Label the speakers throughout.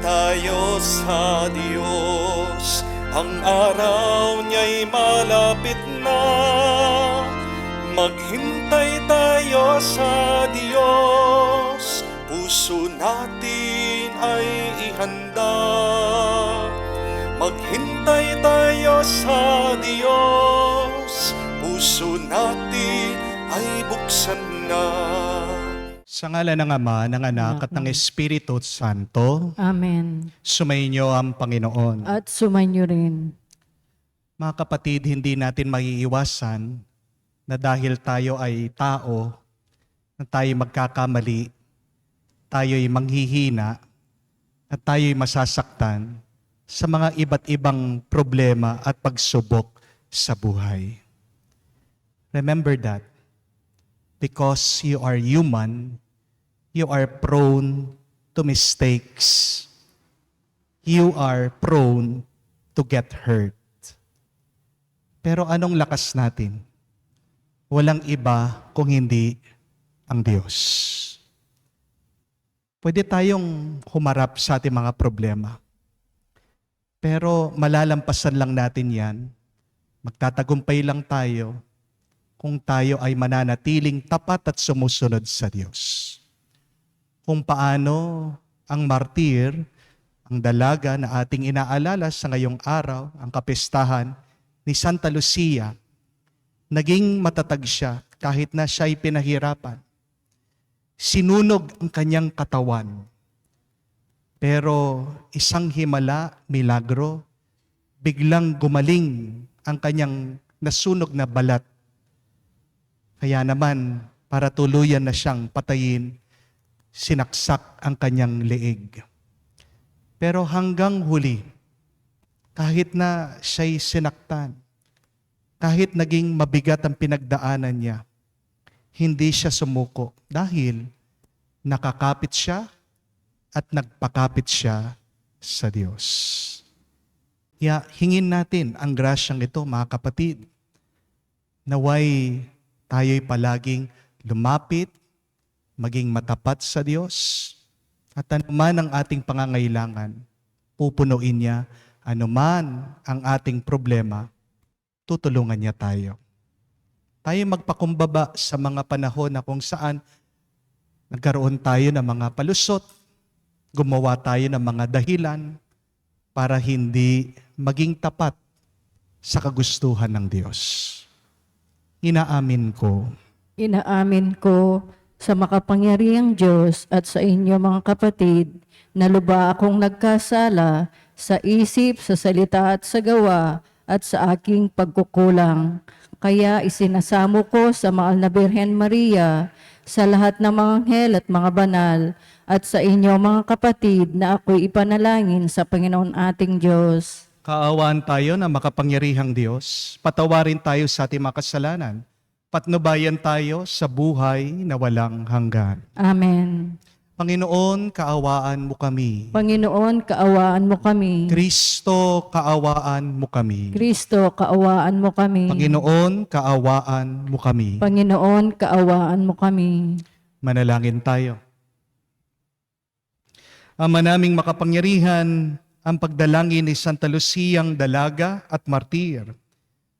Speaker 1: tayo sa Diyos, ang araw niya'y malapit na. Maghintay tayo sa Diyos, puso natin ay ihanda. Maghintay tayo sa Diyos, puso natin ay buksan na.
Speaker 2: Sa ngalan ng Ama, ng Anak, at ng Espiritu Santo,
Speaker 3: Amen.
Speaker 2: sumainyo ang Panginoon.
Speaker 3: At sumainyo rin.
Speaker 2: Mga kapatid, hindi natin maiiwasan na dahil tayo ay tao, na tayo magkakamali, tayo'y manghihina, at tayo'y masasaktan sa mga iba't ibang problema at pagsubok sa buhay. Remember that. Because you are human, you are prone to mistakes. You are prone to get hurt. Pero anong lakas natin? Walang iba kung hindi ang Diyos. Pwede tayong humarap sa ating mga problema. Pero malalampasan lang natin yan. Magtatagumpay lang tayo kung tayo ay mananatiling tapat at sumusunod sa Diyos. Kung paano ang martir, ang dalaga na ating inaalala sa ngayong araw, ang kapistahan ni Santa Lucia, naging matatag siya kahit na siya'y pinahirapan. Sinunog ang kanyang katawan. Pero isang himala, milagro, biglang gumaling ang kanyang nasunog na balat. Kaya naman, para tuluyan na siyang patayin, sinaksak ang kanyang leeg. Pero hanggang huli, kahit na siya'y sinaktan, kahit naging mabigat ang pinagdaanan niya, hindi siya sumuko dahil nakakapit siya at nagpakapit siya sa Diyos. Kaya hingin natin ang grasyang ito, mga kapatid, naway tayo'y palaging lumapit, maging matapat sa Diyos, at anuman ang ating pangangailangan, pupunuin niya. Anuman ang ating problema, tutulungan niya tayo. Tayo magpakumbaba sa mga panahon na kung saan nagkaroon tayo ng mga palusot, gumawa tayo ng mga dahilan para hindi maging tapat sa kagustuhan ng Diyos. Inaamin ko
Speaker 3: Inaamin ko sa makapangyarihang Diyos at sa inyo mga kapatid na luba akong nagkasala sa isip, sa salita at sa gawa at sa aking pagkukulang. Kaya isinasamo ko sa mahal na Birhen Maria, sa lahat ng mga anghel at mga banal, at sa inyo mga kapatid na ako'y ipanalangin sa Panginoon ating Diyos.
Speaker 2: kaawaan tayo ng makapangyarihang Diyos, patawarin tayo sa ating mga kasalanan, patnubayan tayo sa buhay na walang hanggan.
Speaker 3: Amen.
Speaker 2: Panginoon, kaawaan mo kami.
Speaker 3: Panginoon, kaawaan mo kami.
Speaker 2: Kristo, kaawaan mo kami.
Speaker 3: Kristo, kaawaan mo kami.
Speaker 2: Panginoon, kaawaan mo kami.
Speaker 3: Panginoon, kaawaan mo kami.
Speaker 2: Manalangin tayo. Ama naming makapangyarihan, ang pagdalangin ni Santa Luciang dalaga at martir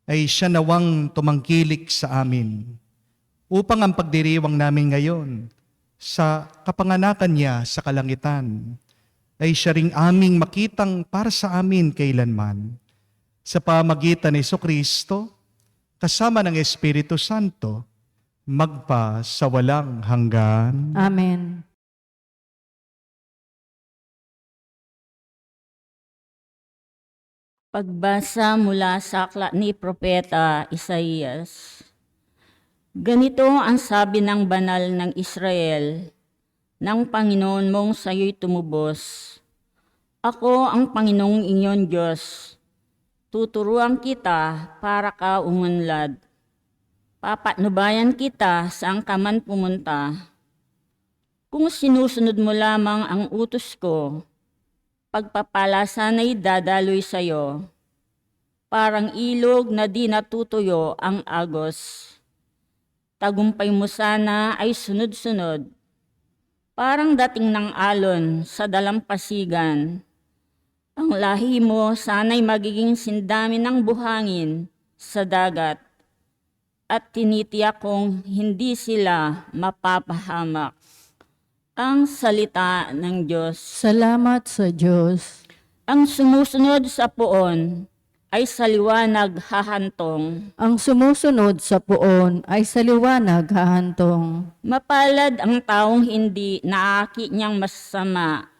Speaker 2: ay siya nawang tumangkilik sa amin upang ang pagdiriwang namin ngayon sa kapanganakan niya sa kalangitan ay siya ring aming makitang para sa amin kailanman. Sa pamagitan ni Jesucristo, kasama ng Espiritu Santo, magpa sa walang hanggan.
Speaker 3: Amen.
Speaker 4: Pagbasa mula sa aklat ni Propeta Isaías. Ganito ang sabi ng banal ng Israel, ng Panginoon mong sayo'y tumubos. Ako ang Panginoong inyong Diyos. Tuturuan kita para ka umunlad. Papatnubayan kita saan ka man pumunta. Kung sinusunod mo lamang ang utos ko, pagpapalasan ay dadaloy sa'yo. Parang ilog na di natutuyo ang agos. Tagumpay mo sana ay sunod-sunod. Parang dating ng alon sa dalampasigan. Ang lahi mo sana'y magiging sindami ng buhangin sa dagat at tinitiyak kong hindi sila mapapahamak. Ang salita ng Diyos.
Speaker 3: Salamat sa Diyos.
Speaker 4: Ang sumusunod sa poon ay sa liwanag hahantong.
Speaker 3: Ang sumusunod sa puon ay sa liwanag hahantong.
Speaker 4: Mapalad ang taong hindi naaki niyang masama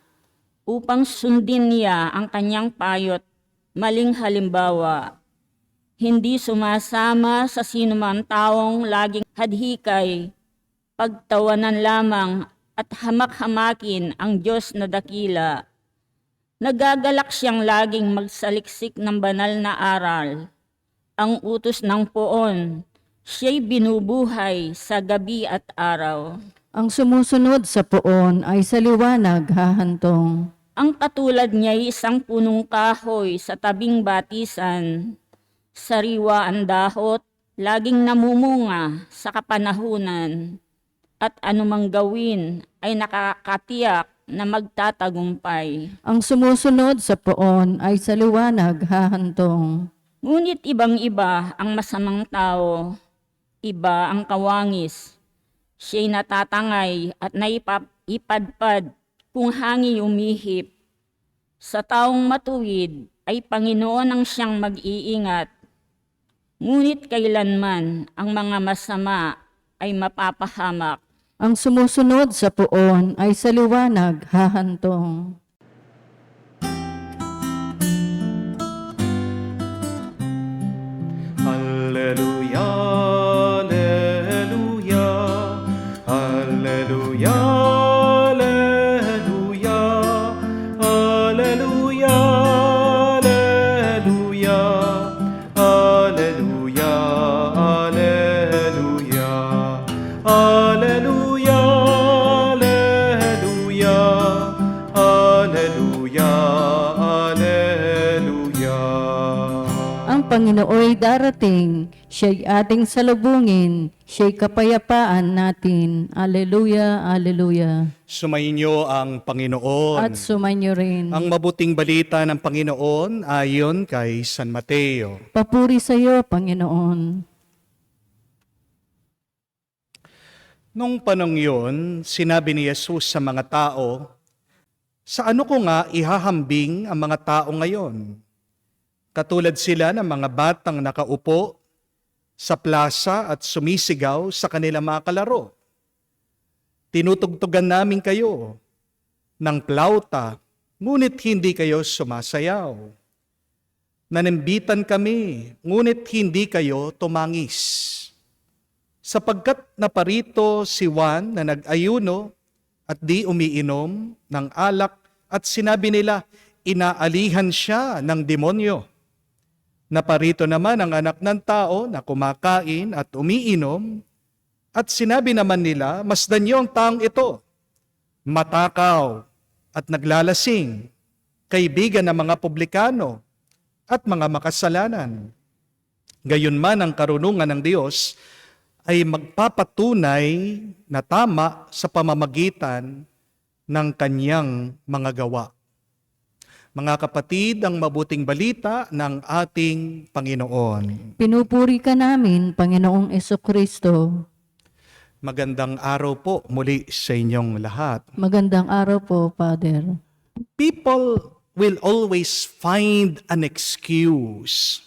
Speaker 4: upang sundin niya ang kanyang payot, maling halimbawa. Hindi sumasama sa sinumang taong laging hadhikay, pagtawanan lamang at hamak-hamakin ang Diyos na dakila. Nagagalak siyang laging magsaliksik ng banal na aral. Ang utos ng poon, siya'y binubuhay sa gabi at araw.
Speaker 3: Ang sumusunod sa puon ay sa liwanag hahantong.
Speaker 4: Ang katulad niya'y isang punong kahoy sa tabing batisan. Sariwa ang dahot, laging namumunga sa kapanahunan. At anumang gawin ay nakakatiyak na magtatagumpay.
Speaker 3: Ang sumusunod sa puon ay sa liwanag hahantong.
Speaker 4: Ngunit ibang-iba ang masamang tao, iba ang kawangis. Siya'y natatangay at naipadpad kung hangi umihip. Sa taong matuwid ay Panginoon ang siyang mag-iingat. Ngunit kailanman ang mga masama ay mapapahamak.
Speaker 3: Ang sumusunod sa puon ay sa liwanag hahantong.
Speaker 1: Alleluia, alleluia, alleluia, alleluia, alleluia, alleluia, alleluia, alleluia, alleluia, alleluia, alleluia.
Speaker 3: Ang Panginooy darating, siya'y ating salubungin, siya'y kapayapaan natin. Alleluia, alleluia.
Speaker 2: Sumainyo ang Panginoon.
Speaker 3: At sumainyo rin.
Speaker 2: Ang mabuting balita ng Panginoon ayon kay San Mateo.
Speaker 3: Papuri sa iyo, Panginoon.
Speaker 2: Nung panong yun, sinabi ni Jesus sa mga tao, "Sa ano ko nga ihahambing ang mga tao ngayon? Katulad sila ng mga batang nakaupo sa plaza at sumisigaw sa kanilang mga kalaro. Tinutugtugan namin kayo ng plauta, ngunit hindi kayo sumasayaw. Nanimbitan kami, ngunit hindi kayo tumangis. Sapagkat naparito si Juan na nag-ayuno at di umiinom ng alak at sinabi nila, inaalihan siya ng demonyo. Naparito naman ang anak ng tao na kumakain at umiinom at sinabi naman nila, masdan niyo ang taong ito, matakaw at naglalasing, kaibigan ng mga publikano at mga makasalanan. Gayunman ang karunungan ng Diyos ay magpapatunay na tama sa pamamagitan ng kanyang mga gawa." Mga kapatid, ang mabuting balita ng ating Panginoon.
Speaker 3: Pinupuri ka namin, Panginoong Esukristo.
Speaker 2: Magandang araw po muli sa inyong lahat.
Speaker 3: Magandang araw po, Father.
Speaker 2: People will always find an excuse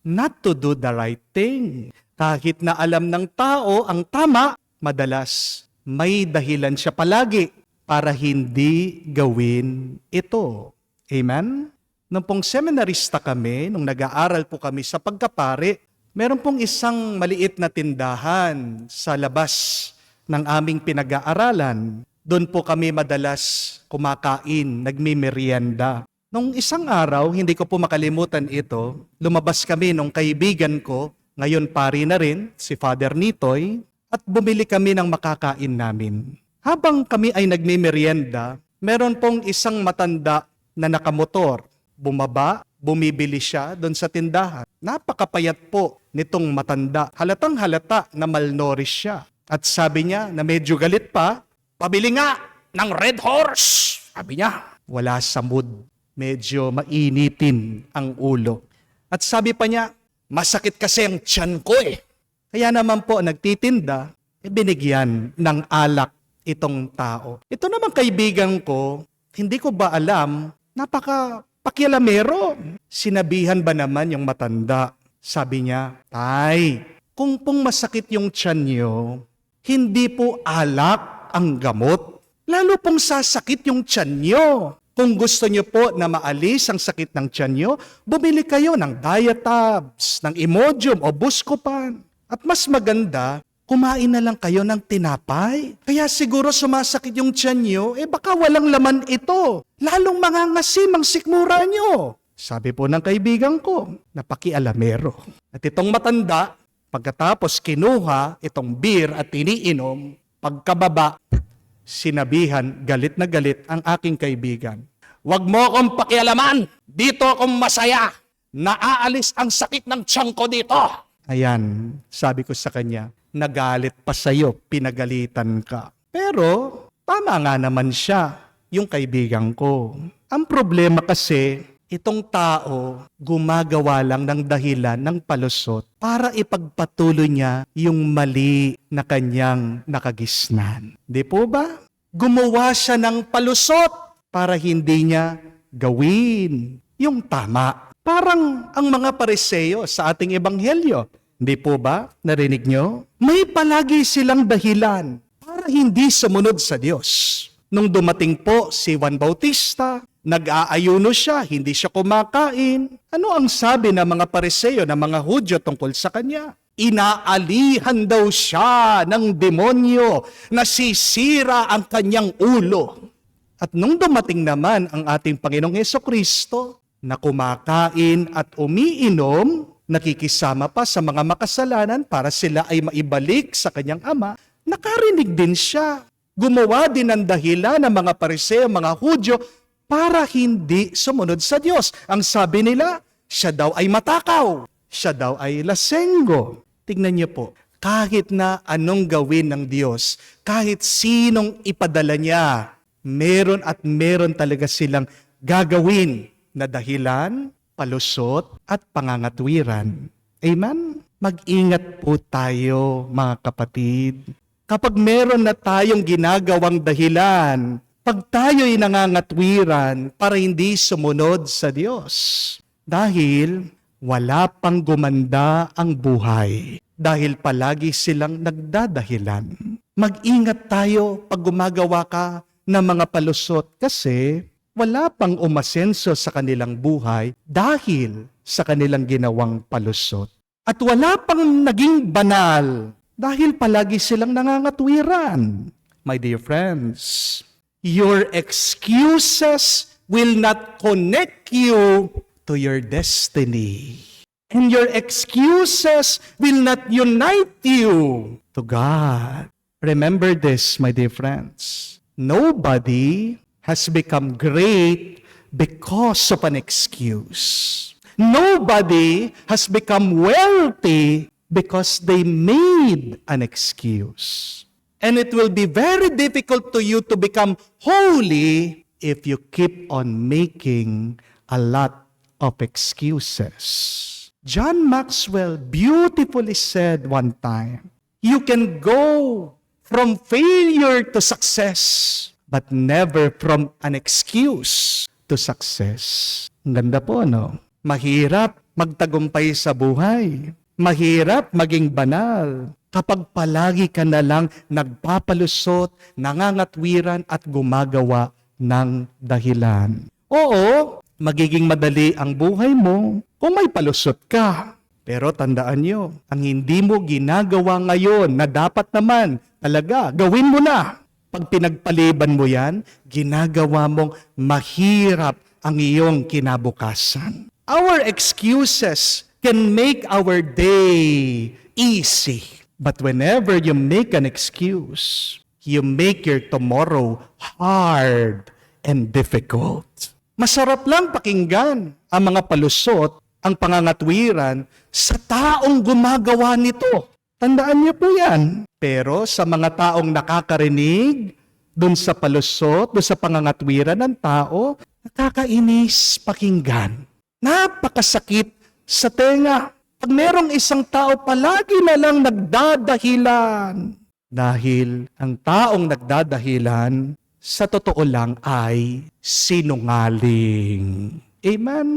Speaker 2: not to do the right thing. Kahit na alam ng tao ang tama, madalas may dahilan siya palagi para hindi gawin ito. Amen? Nung pong seminarista kami, nung nag-aaral po kami sa pagkapare, meron pong isang maliit na tindahan sa labas ng aming pinag-aaralan. Doon po kami madalas kumakain, nagmimerienda. Nung isang araw, hindi ko po makalimutan ito, lumabas kami nung kaibigan ko, ngayon pari na rin, si Father Nitoy, at bumili kami ng makakain namin. Habang kami ay nagmimerienda, meron pong isang matanda na nakamotor. Bumaba, bumibili siya doon sa tindahan. Napakapayat po nitong matanda. Halatang halata na malnourished siya. At sabi niya na medyo galit pa, "Pabili nga!
Speaker 1: ng Red Horse. Sabi niya.
Speaker 2: Wala sa mood. Medyo mainitin ang ulo. At sabi pa niya,
Speaker 1: Masakit kasi ang tiyan ko eh.
Speaker 2: kaya naman po nagtitinda, binigyan ng alak itong tao. Ito naman kaibigan ko, hindi ko ba alam, pakialamero. Sinabihan ba naman yung matanda? Sabi niya, Tay, kung pong masakit yung tiyan niyo, hindi po alak ang gamot. Lalo pong sasakit yung tiyan niyo. Kung gusto niyo po na maalis ang sakit ng tiyan niyo, bumili kayo ng Diatabs, ng Imodium o Buscopan. At mas maganda, kumain na lang kayo ng tinapay. Kaya siguro sumasakit yung tiyan niyo, baka walang laman ito. Lalong mangangasim ang sikmura niyo. Sabi po ng kaibigan ko, napakialamero. At itong matanda, pagkatapos kinuha itong beer at iniinom, pagkababa, sinabihan, galit na galit ang aking kaibigan.
Speaker 1: Huwag mo akong pakialaman. Dito akong masaya. Naaalis ang sakit ng tiyan ko dito.
Speaker 2: Ayan, sabi ko sa kanya, nagalit pa sa'yo, pinagalitan ka. Pero, tama nga naman siya, yung kaibigan ko. Ang problema kasi, itong tao gumagawa lang ng dahilan ng palusot para ipagpatuloy niya yung mali na kanyang nakagisnan. Di po ba? Gumawa siya ng palusot para hindi niya gawin yung tama. Parang ang mga Pariseo sa ating ebanghelyo. Di po ba? Narinig nyo? May palagi silang dahilan para hindi sumunod sa Diyos. Nung dumating po si Juan Bautista, nag-aayuno siya, hindi siya kumakain. Ano ang sabi ng mga Pariseo, ng mga Hudyo tungkol sa kanya? Inaalihan daw siya ng demonyo, nasisira ang kanyang ulo. At nung dumating naman ang ating Panginoong Hesukristo, na kumakain at umiinom, nakikisama pa sa mga makasalanan para sila ay maibalik sa kanyang ama, nakarinig din siya. Gumawa din ng dahilan ng mga Pariseo, mga Hudyo, para hindi sumunod sa Diyos. Ang sabi nila, siya daw ay matakaw, siya daw ay lasenggo. Tingnan niyo po, kahit na anong gawin ng Diyos, kahit sinong ipadala niya, meron at meron talaga silang gagawin na dahilan, palusot at pangangatwiran. Amen? Mag-ingat po tayo, mga kapatid. Kapag meron na tayong ginagawang dahilan, pag tayo'y nangangatwiran para hindi sumunod sa Diyos. Dahil wala pang gumanda ang buhay. Dahil palagi silang nagdadahilan. Mag-ingat tayo pag gumagawa ka ng mga palusot kasi wala pang umasenso sa kanilang buhay dahil sa kanilang ginawang palusot. At wala pang naging banal dahil palagi silang nangangatwiran. My dear friends, your excuses will not connect you to your destiny. And your excuses will not unite you to God. Remember this, my dear friends. Nobody has become great because of an excuse. Nobody has become wealthy because they made an excuse. And it will be very difficult to you to become holy if you keep on making a lot of excuses. John Maxwell beautifully said one time, you can go from failure to success, but never from an excuse to success. Ang ganda po, no? Mahirap magtagumpay sa buhay. Mahirap maging banal kapag palagi ka na lang nagpapalusot, nangangatwiran at gumagawa ng dahilan. Oo, magiging madali ang buhay mo kung may palusot ka. Pero tandaan nyo, ang hindi mo ginagawa ngayon na dapat naman talaga, gawin mo na. Pag pinagpaliban mo yan, ginagawa mong mahirap ang iyong kinabukasan. Our excuses can make our day easy. But whenever you make an excuse, you make your tomorrow hard and difficult. Masarap lang pakinggan ang mga palusot, ang pangangatwiran sa taong gumagawa nito. Tandaan niyo po yan. Pero sa mga taong nakakarinig dun sa palusot, dun sa pangangatwiran ng tao, nakakainis pakinggan. Napakasakit sa tenga. Pag merong isang tao palagi na lang nagdadahilan. Dahil ang taong nagdadahilan, sa totoo lang ay sinungaling. Amen?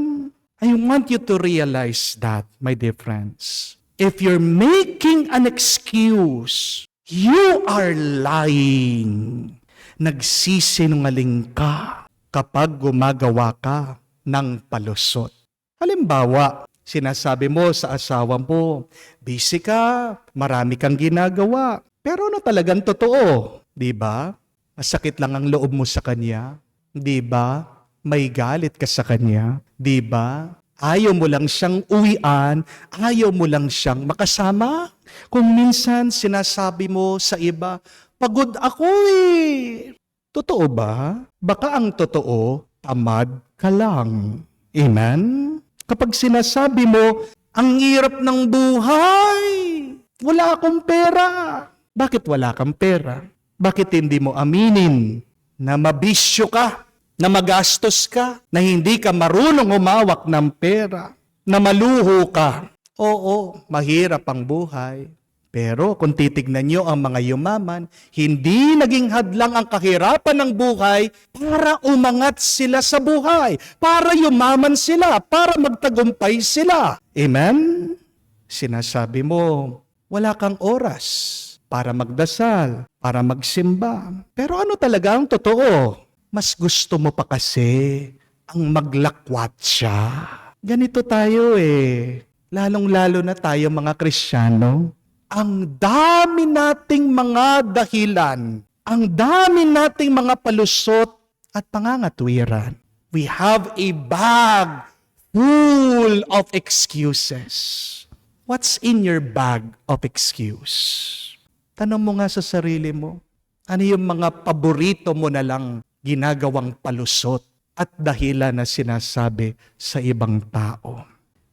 Speaker 2: I want you to realize that, my dear friends. If you're making an excuse, you are lying. Nagsisinungaling ka kapag gumagawa ka ng palusot. Halimbawa, sinasabi mo sa asawa mo, busy ka, marami kang ginagawa. Pero ano talagang totoo? Di ba? Masakit lang ang loob mo sa kanya. Di ba? May galit ka sa kanya. Di ba? Ayaw mo lang siyang uwian, ayaw mo lang siyang makasama. Kung minsan sinasabi mo sa iba, pagod ako eh. Totoo ba? Baka ang totoo, tamad ka lang. Amen? Kapag sinasabi mo, ang hirap ng buhay, wala akong pera. Bakit wala kang pera? Bakit hindi mo aminin na mabisyo ka? Na magastos ka, na hindi ka marunong humawak ng pera, na maluho ka. Oo, mahirap ang buhay. Pero kung titignan nyo ang mga yumaman, hindi naging hadlang ang kahirapan ng buhay para umangat sila sa buhay, para yumaman sila, para magtagumpay sila. Amen? Sinasabi mo, wala kang oras para magdasal, para magsimba. Pero ano talaga ang totoo? Mas gusto mo pa kasi ang maglakwat siya. Ganito tayo eh. Lalong-lalo na tayo mga Kristiyano. Ang dami nating mga dahilan. Ang dami nating mga palusot at pangangatwiran. We have a bag full of excuses. What's in your bag of excuse? Tanong mo nga sa sarili mo. Ano yung mga paborito mo na lang ginagawang palusot at dahilan na sinasabi sa ibang tao?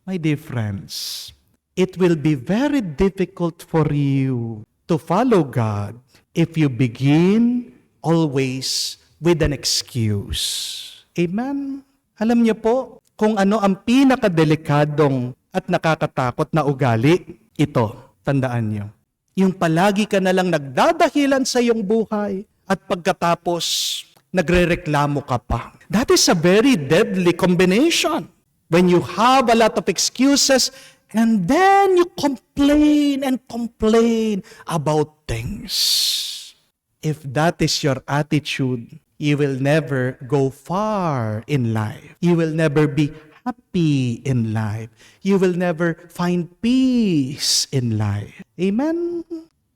Speaker 2: My dear friends, it will be very difficult for you to follow God if you begin always with an excuse. Amen? Alam niyo po kung ano ang pinakadelikadong at nakakatakot na ugali? Ito, tandaan niyo. Yung palagi ka na lang nagdadahilan sa iyong buhay at pagkatapos nagrereklamo ka pa. That is a very deadly combination. When you have a lot of excuses and then you complain and complain about things. If that is your attitude, you will never go far in life. You will never be happy in life. You will never find peace in life. Amen?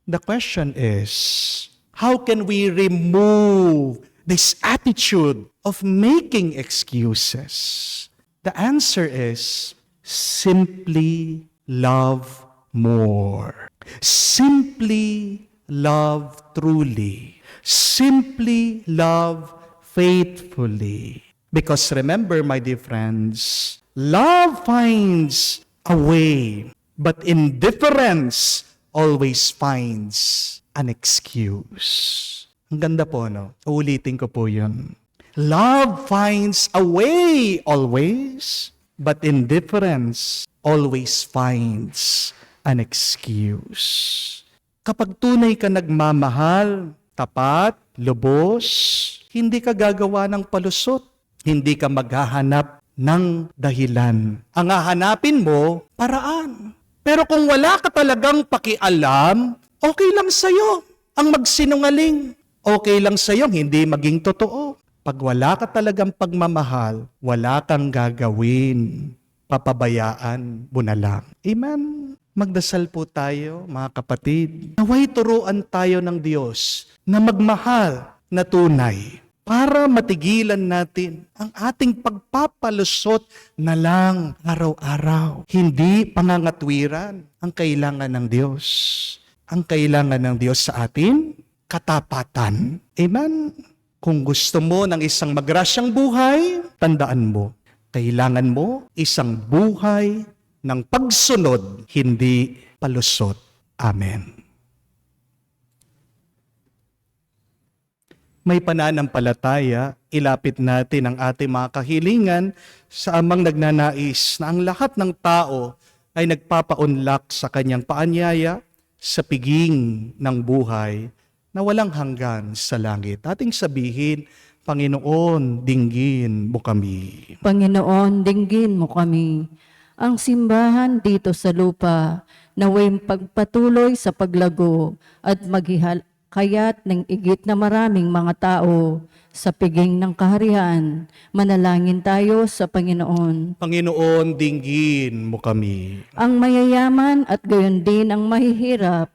Speaker 2: The question is, how can we remove this attitude of making excuses? The answer is simply love more. Simply love truly. Simply love faithfully. Because remember, my dear friends, love finds a way, but indifference always finds an excuse. Ang ganda po, no? Uulitin ko po yun. Love finds a way always, but indifference always finds an excuse. Kapag tunay ka nagmamahal, tapat, lubos, hindi ka gagawa ng palusot. Hindi ka maghahanap ng dahilan. Ang hahanapin mo, paraan. Pero kung wala ka talagang pakialam, okay lang sa'yo ang magsinungaling. Okay lang sa'yo hindi maging totoo. Pag wala ka talagang pagmamahal, wala kang gagawin. Papabayaan mo na lang. Amen? Magdasal po tayo, mga kapatid. Naway turuan tayo ng Diyos na magmahal na tunay para matigilan natin ang ating pagpapalusot na lang araw-araw. Hindi pangangatwiran ang kailangan ng Diyos. Ang kailangan ng Diyos sa atin, katapatan. Amen? Kung gusto mo ng isang magrasyang buhay, tandaan mo, kailangan mo isang buhay ng pagsunod, hindi palusot. Amen. may pananampalataya, ilapit natin ang ating mga kahilingan sa amang nagnanais na ang lahat ng tao ay nagpapaunlak sa kanyang paanyaya sa piging ng buhay na walang hanggan sa langit. Ating sabihin, Panginoon, dinggin mo kami.
Speaker 3: Panginoon, dinggin mo kami. Ang simbahan dito sa lupa, naway pagpatuloy sa paglago at maghihikayat ng igit na maraming mga tao sa piging ng kaharian. Manalangin tayo sa Panginoon.
Speaker 2: Panginoon, dinggin mo kami.
Speaker 3: Ang mayayaman at gayon din ang mahihirap,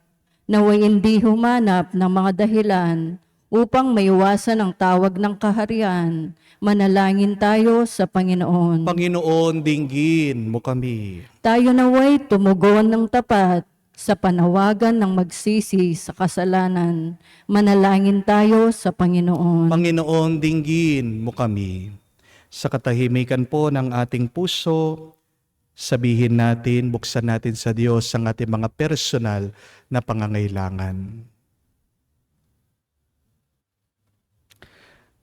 Speaker 3: naway hindi humanap ng mga dahilan upang maiwasan ang tawag ng kaharian. Manalangin tayo sa Panginoon.
Speaker 2: Panginoon, dinggin mo kami.
Speaker 3: Tayo naway tumugon ng tapat sa panawagan ng magsisi sa kasalanan. Manalangin tayo sa Panginoon.
Speaker 2: Panginoon, dinggin mo kami. Sa katahimikan po ng ating puso, sabihin natin, buksan natin sa Diyos ang ating mga personal na pangangailangan.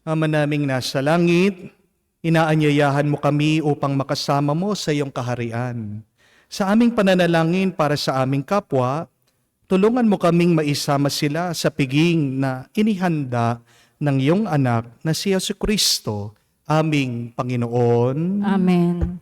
Speaker 2: Ama naming nasa langit, inaanyayahan mo kami upang makasama mo sa iyong kaharian. Sa aming pananalangin para sa aming kapwa, tulungan mo kaming maisama sila sa piging na inihanda ng iyong anak na si Jesucristo, aming Panginoon.
Speaker 3: Amen.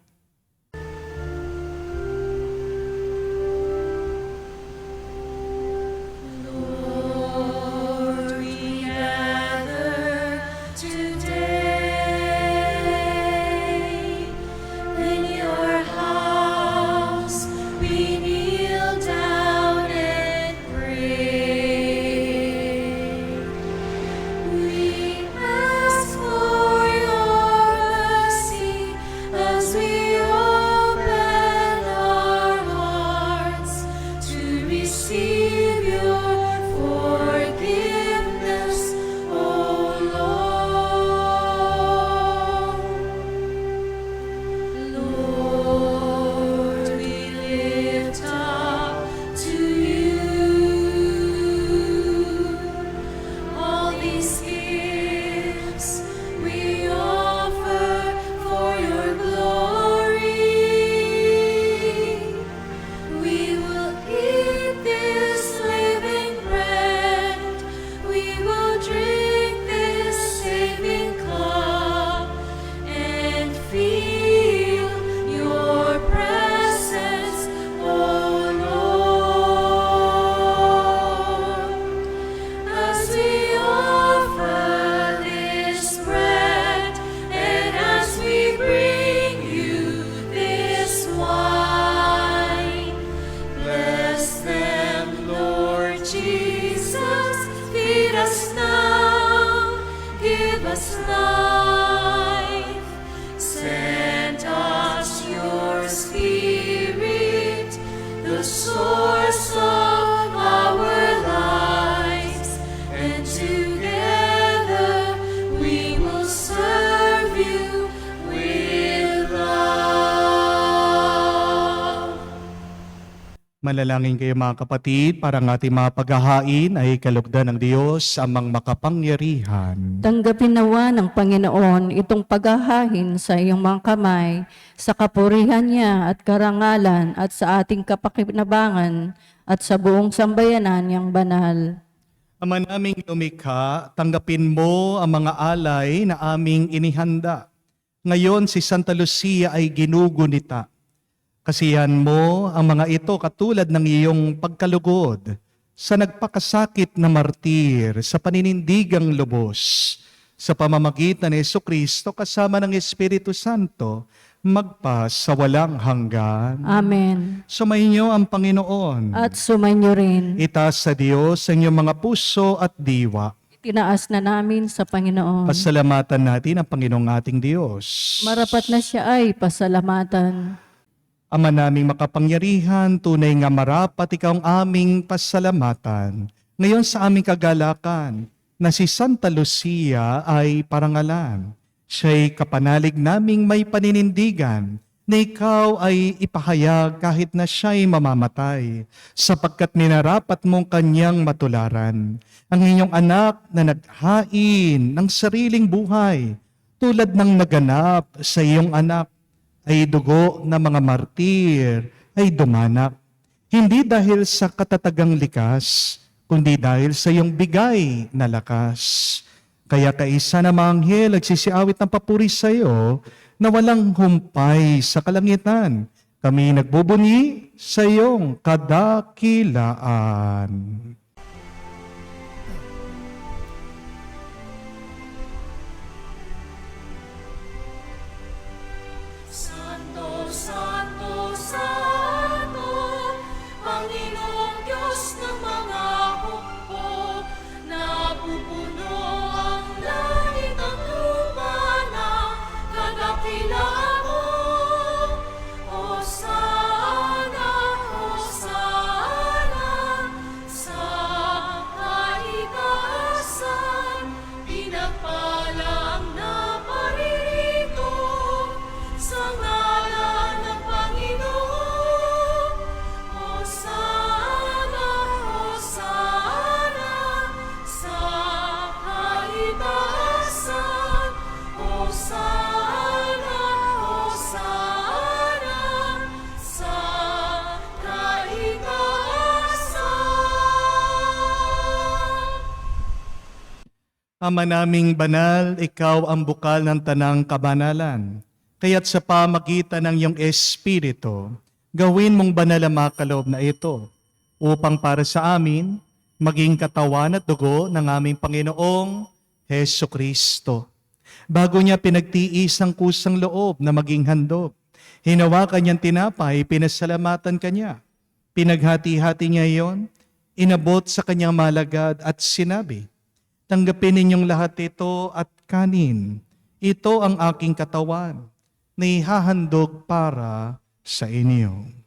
Speaker 2: Manalangin kayo mga kapatid, para ang ating mga paghahain ay kalugdan ng Diyos amang makapangyarihan.
Speaker 3: Tanggapin nawa ng Panginoon itong paghahain sa iyong mga kamay, sa kapurihan niya at karangalan at sa ating kapakinabangan at sa buong sambayanan niyang banal.
Speaker 2: Ama naming lumikha, tanggapin mo ang mga alay na aming inihanda. Ngayon si Santa Lucia ay ginugunita. Kasihan mo ang mga ito katulad ng iyong pagkalugod sa nagpakasakit na martir sa paninindigang lubos. Sa pamamagitan ni Jesucristo kasama ng Espiritu Santo, magpa sa walang hanggan.
Speaker 3: Amen.
Speaker 2: Sumainyo ang Panginoon.
Speaker 3: At sumainyo rin.
Speaker 2: Itaas sa Diyos ang inyong mga puso at diwa.
Speaker 3: Tinaas na namin sa Panginoon.
Speaker 2: Pasalamatan natin ang Panginoong ating Diyos.
Speaker 3: Marapat na siya ay pasalamatan.
Speaker 2: Ama naming makapangyarihan, tunay nga marapat ikaw ang aming pasalamatan. Ngayon sa aming kagalakan, na si Santa Lucia ay parangalan. Siya'y kapanalig naming may paninindigan na ikaw ay ipahayag kahit na siya'y mamamatay, sapagkat minarapat mong kanyang matularan. Ang inyong anak na naghain ng sariling buhay, tulad ng naganap sa iyong anak, ay dugo ng mga martir, ay dumanak. Hindi dahil sa katatagang likas, kundi dahil sa iyong bigay na lakas. Kaya kaisa na mga anghel nagsisiawit ng papuri sa iyo na walang humpay sa kalangitan. Kami nagbubunyi sa iyong kadakilaan.
Speaker 5: Santo, Santo, Santo, Panginoong Diyos ng mga hukbo, napupuno ang langit at lupa ng kadakilaan mo. Hosana, Hosana, sa kaitaasan, pinagpala ang naparirito sa ngalan ng Panginoon. Hosana, Hosana, sa kaitaasan. Hosana, Hosana, sa kaitaasan.
Speaker 2: Ama naming banal, ikaw ang bukal ng tanang kabanalan. Kaya't sa pamagitan ng iyong Espiritu, gawin mong banal ang mga kaloob na ito, upang para sa amin, maging katawan at dugo ng aming Panginoong Heso Kristo. Bago niya pinagtiis ang kusang loob na maging handog, hinawakan niyang tinapay, pinasalamatan kanya. Pinaghati-hati niya iyon, inabot sa kanyang malagad at sinabi, tanggapin ninyong lahat ito at kanin. Ito ang aking katawan na ihahandog para sa inyo.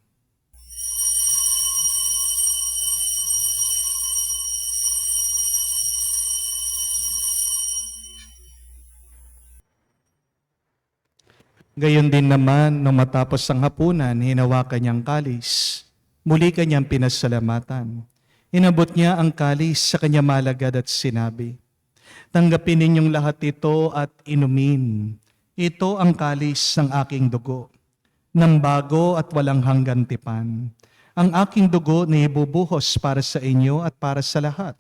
Speaker 2: Gayon din naman, nung matapos ang hapunan, hinawakan niyang kalis. Muli kanyang pinasalamatan. Inabot niya ang kalis sa kanyang malagad at sinabi, tanggapin ninyong lahat ito at inumin. Ito ang kalis ng aking dugo, ng bago at walang hanggan tipan. Ang aking dugo na ibubuhos para sa inyo at para sa lahat,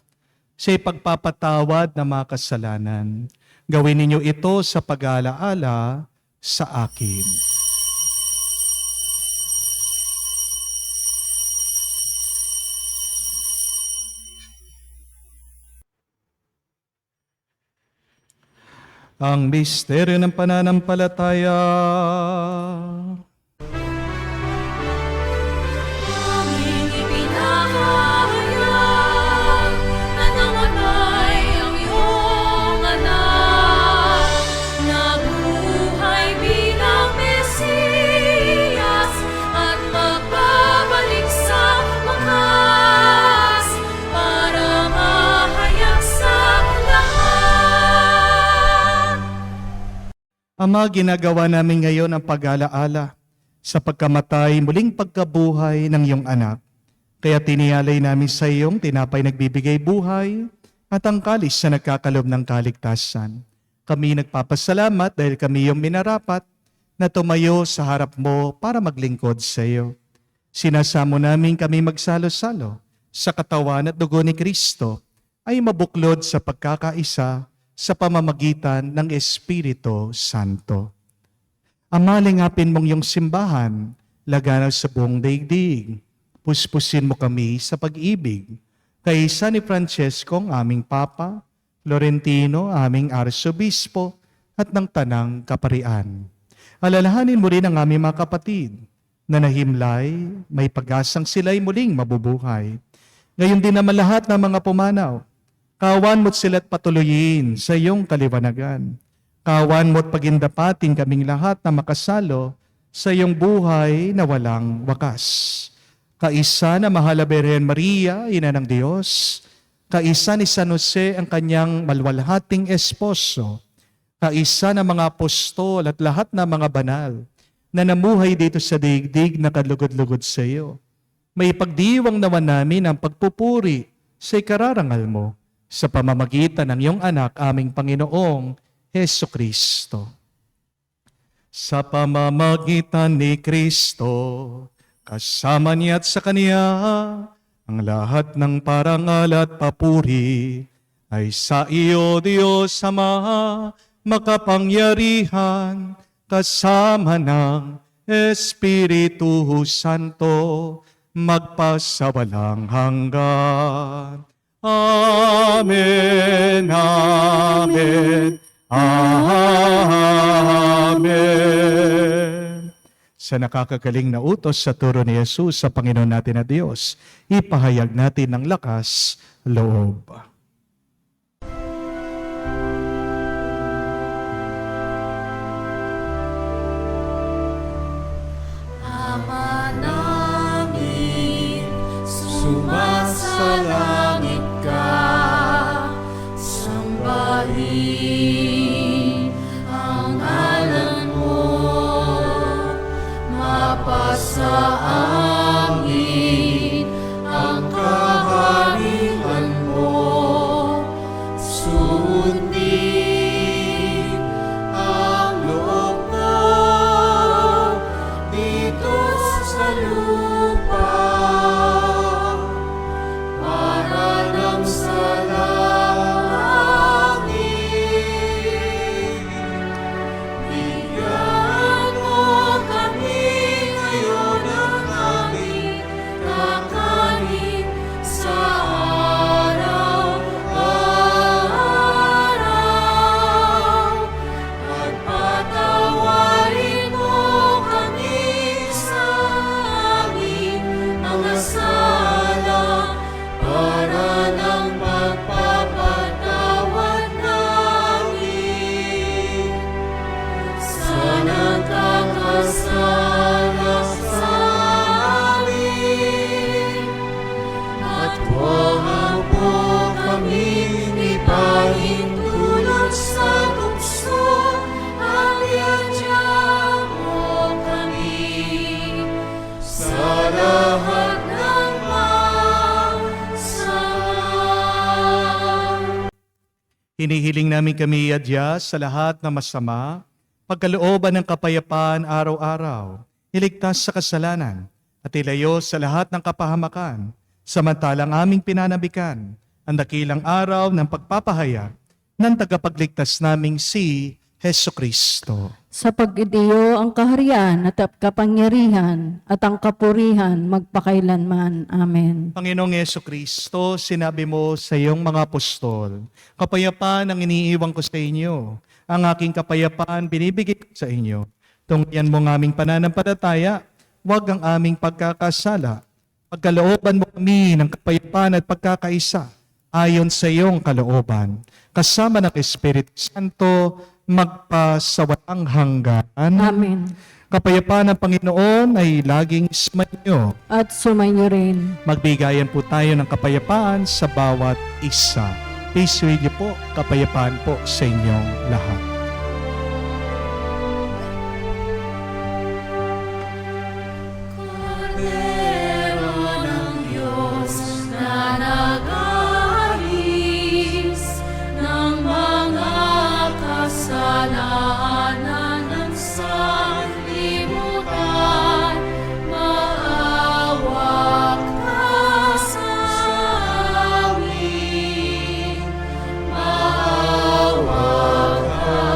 Speaker 2: sa ipagpapatawad ng mga kasalanan. Gawin ninyo ito sa pag-aalaala sa akin. Ang misteryo ng pananampalataya.
Speaker 5: Aming ipinahayag na namatay ang iyong anak, nabuhay bilang Mesiyas at magbabalik sa wakas para mahayag sa lahat.
Speaker 2: Ama, ginagawa namin ngayon ang pag-alaala sa pagkamatay, muling pagkabuhay ng iyong anak. Kaya tiniyalay namin sa iyong tinapay nagbibigay buhay at ang kalis na nagkakalob ng kaligtasan. Kami nagpapasalamat dahil kami iyong minarapat na tumayo sa harap mo para maglingkod sa iyo. Sinasamo namin kami magsalo-salo sa katawan at dugo ni Kristo ay mabuklod sa pagkakaisa sa pamamagitan ng Espiritu Santo. Ama, lingapin mong iyong simbahan, laganap sa buong daigdig. Puspusin mo kami sa pag-ibig. Kay San Francesco, ang aming Papa, Florentino, aming Arsobispo, at ng Tanang Kaparian. Alalahanin mo rin ang aming mga kapatid na nahimlay, may pag-asang sila'y muling mabubuhay. Ngayon din naman lahat ng mga pumanaw, kawan mo't sila't patuloyin sa iyong kaliwanagan. Kawan mo't pagindapatin kaming lahat na makasalo sa iyong buhay na walang wakas. Kaisa na mahal na Birhen Maria, Ina ng Diyos, kaisa ni San Jose ang kanyang malwalhating esposo, kaisa ng mga apostol at lahat ng mga banal, na namuhay dito sa daigdig na kalugod-lugod sa iyo. May pagdiwang naman namin ang pagpupuri sa ikararangal mo sa pamamagitan ng iyong anak, aming Panginoong Heso Kristo. Sa pamamagitan ni Kristo, kasama niya at sa Kanya, ang lahat ng parangal at papuri ay sa iyo, Diyos Ama, makapangyarihan, kasama ng Espiritu Santo, magpasawalang hanggan. Amen, amen, amen. Sa nakakagaling na utos sa turo ni Jesus sa Panginoon natin na Diyos, ipahayag natin ng lakas loob.
Speaker 5: Ama namin, sumasalangit ka, sambahin ang ngalan mo, mapasa amin ang kaharian mo, sundin ang loob mo dito sa lupa para lang sa langit. Bigyan mo kami ngayon ng aming kakanin sa araw-araw. At patawarin mo kami sa aming mga sala para ng pagpapatawad namin sa nagkakasala sa amin. At huwag mo kami ipahintulot sa tukso, at iadya mo kami sa lahat ng masama.
Speaker 2: Hinihiling namin kami adya sa lahat na masama, pagkalooban ng kapayapaan araw-araw, iligtas sa kasalanan, at ilayo sa lahat ng kapahamakan, samantalang aming pinanabikan ang dakilang araw ng pagpapahayag ng tagapagligtas naming si Heso Kristo.
Speaker 3: Sa pag-idiyo ang kaharian at kapangyarihan at ang kapurihan magpakailanman. Amen.
Speaker 2: Panginoong Yesu Kristo, sinabi mo sa iyong mga apostol, kapayapaan ang iniiwan ko sa inyo. Ang aking kapayapaan binibigay ko sa inyo. Tungyan mo ng aming pananampalataya, huwag ang aming pagkakasala. Pagkalooban mo kami ng kapayapaan at pagkakaisa ayon sa iyong kalooban. Kasama ng Espiritu Santo, magpasawalang hanggan.
Speaker 3: Amen.
Speaker 2: Kapayapaan ng Panginoon ay laging sumainyo.
Speaker 3: At sumainyo rin.
Speaker 2: Magbigayan po tayo ng kapayapaan sa bawat isa. Peace with you po, kapayapaan po sa inyong lahat.
Speaker 5: Kordero ng Diyos na nag-aalis ng mga kasalanan ng sanlibutan, maawa ka sa amin, maawa ka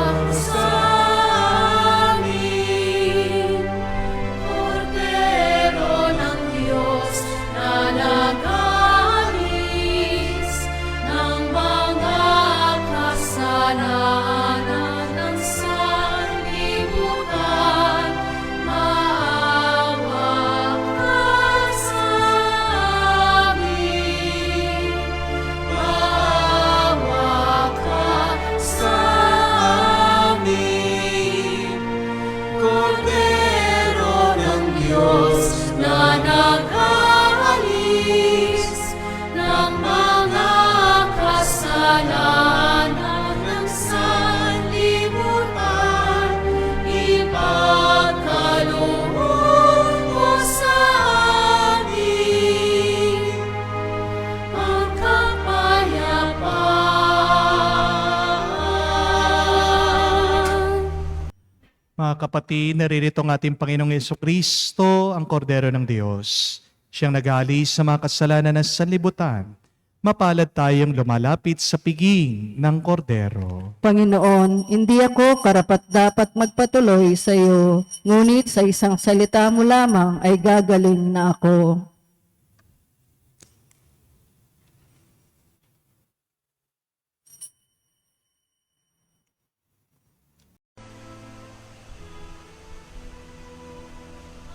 Speaker 2: Mga kapatid, naririto ang ating Panginoong Kristo, ang Kordero ng Diyos. Siyang nag-aalis sa mga kasalanan ng sanlibutan. Mapalad tayong lumalapit sa piging ng Kordero.
Speaker 3: Panginoon, hindi ako karapat-dapat magpatuloy sa iyo, ngunit sa isang salita mo lamang ay gagaling na ako.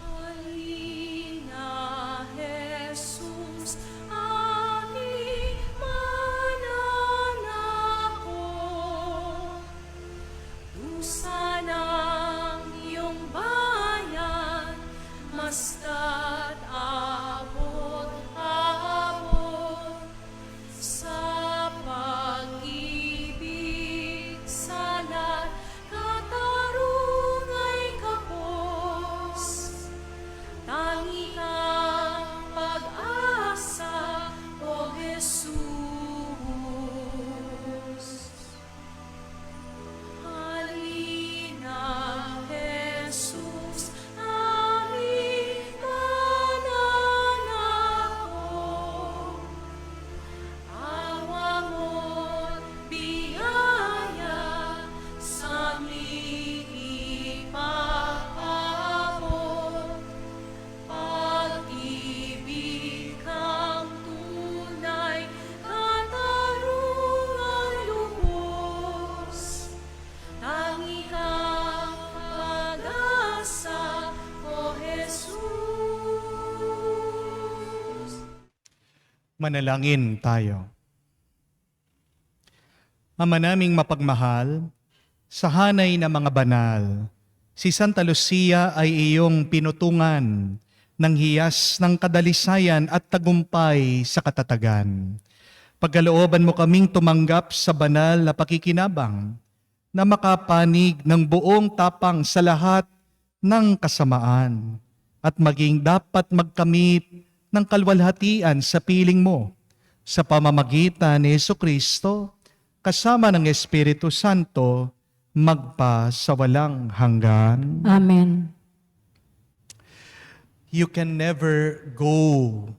Speaker 5: Halina, Jesus, aming mananako. Dusa ng iyong bayan, masta't abot-abot. Sa pag-ibig, salat, katarungay kapos. Tangi kang pag-asa, O Jesus. Halina, Jesus, aming mananako. Awa mo't biyaya sa aming ipaabot. Pag-ibig kang tunay, katarungan lubos. Tangi kang pag-asa, O Jesus.
Speaker 2: Manalangin tayo. Ama naming mapagmahal, sa hanay na mga banal, si Santa Lucia ay iyong pinutungan ng hiyas ng kadalisayan at tagumpay sa katatagan. Pagkalooban mo kaming tumanggap sa banal na pakikinabang na makapanig ng buong tapang sa lahat ng kasamaan at maging dapat magkamit ng kalwalhatian sa piling mo sa pamamagitan ni Jesucristo kasama ng Espiritu Santo magpa sa walang hanggan.
Speaker 3: Amen.
Speaker 2: You can never go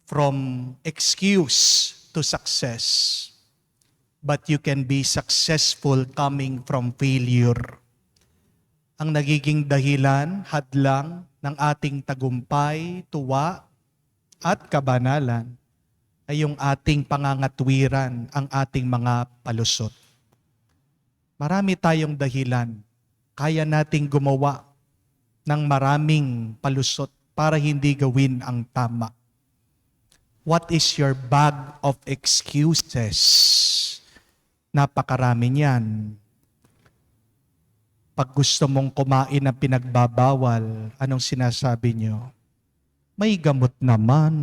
Speaker 2: from excuse to success, but you can be successful coming from failure. Ang nagiging dahilan, hadlang ng ating tagumpay, tuwa, at kabanalan ay yung ating pangangatwiran, ang ating mga palusot. Marami tayong dahilan. Kaya nating gumawa ng maraming palusot para hindi gawin ang tama. What is your bag of excuses? Napakarami niyan. Pag gusto mong kumain ng pinagbabawal, anong sinasabi nyo? May gamot naman.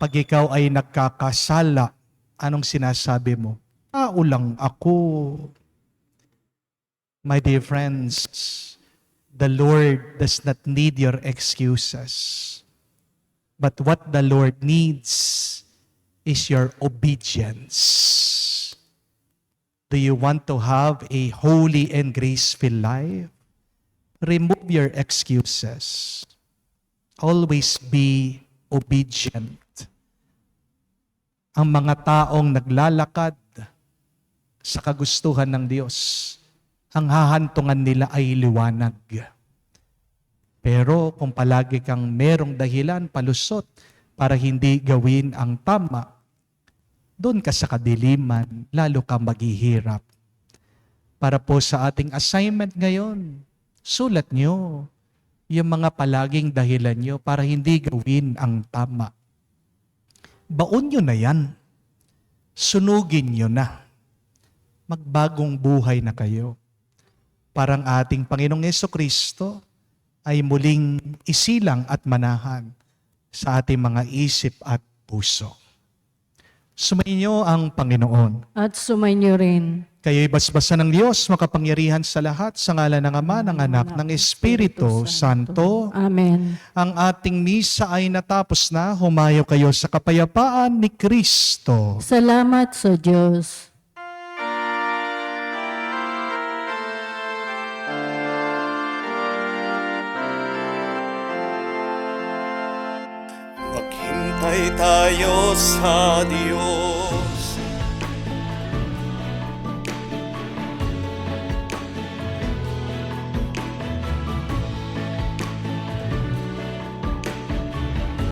Speaker 2: Pag ikaw ay nagkakasala, anong sinasabi mo? Tao lang ako. My dear friends, the Lord does not need your excuses. But what the Lord needs is your obedience. Do you want to have a holy and graceful life? Remove your excuses. Always be obedient. Ang mga taong naglalakad sa kagustuhan ng Diyos, ang hahantungan nila ay liwanag. Pero kung palagi kang merong dahilan, palusot, para hindi gawin ang tama, doon ka sa kadiliman, lalo kang maghihirap. Para po sa ating assignment ngayon, sulat nyo yung mga palaging dahilan nyo para hindi gawin ang tama. Baon nyo na yan. Sunugin nyo na. Magbagong buhay na kayo. Parang ating Panginoong Jesucristo ay muling isilang at manahan sa ating mga isip at puso. Sumainyo ang Panginoon.
Speaker 3: At sumainyo rin.
Speaker 2: Kayo'y basbasan ng Diyos, makapangyarihan sa lahat, sa ngalan ng Ama, ng Anak, ng Espiritu Santo.
Speaker 3: Amen.
Speaker 2: Ang ating misa ay natapos na. Humayo kayo sa kapayapaan ni Kristo.
Speaker 3: Salamat sa Diyos.
Speaker 6: ay tayo sa Diyos.